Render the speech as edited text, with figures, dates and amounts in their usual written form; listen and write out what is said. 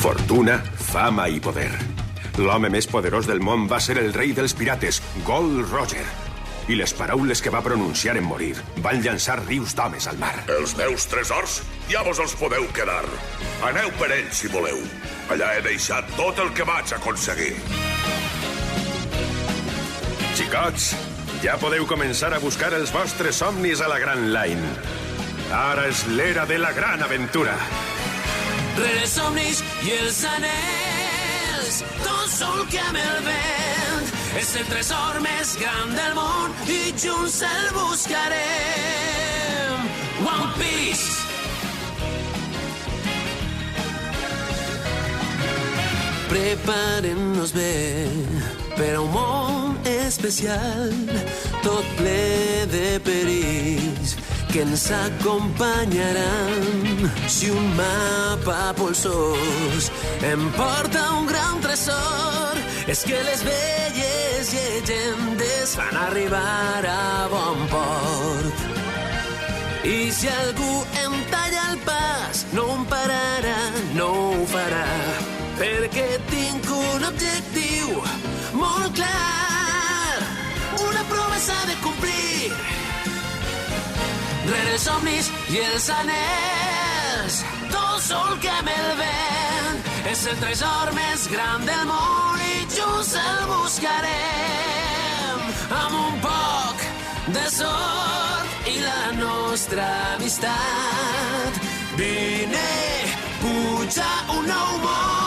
Fortuna, fama i poder. L'home més poderós del món va ser el rei dels pirates, Gold Roger. I les paraules que va pronunciar en morir van llançar rius d'homes al mar. Els meus tresors ja vos els podeu quedar. Aneu per ells si voleu. Allà he deixat tot el que vaig aconseguir. Xicots, ja podeu començar a buscar els vostres somnis a la Gran Line. Ara és l'era de la gran aventura. Rere els somnis i els anells, tot sol que amb el vent. És el tresor més gran del món i junts el buscarem. One Piece. Preparem-nos bé per a un món especial, tot ple de perills que ens acompanyaran. Si un mapa polsós em porta un gran tresor, és que les velles llegendes fan arribar a bon port. I si algú em talla el pas, no em pararà, no ho farà, perquè tinc un objectiu molt clar, una promesa de complir. Rere els somnis i els anells, tot sol que amb el vent. És el tresor més gran del món i junts el buscarem. Amb un poc de sort i la nostra amistat. Vine, puja un nou món.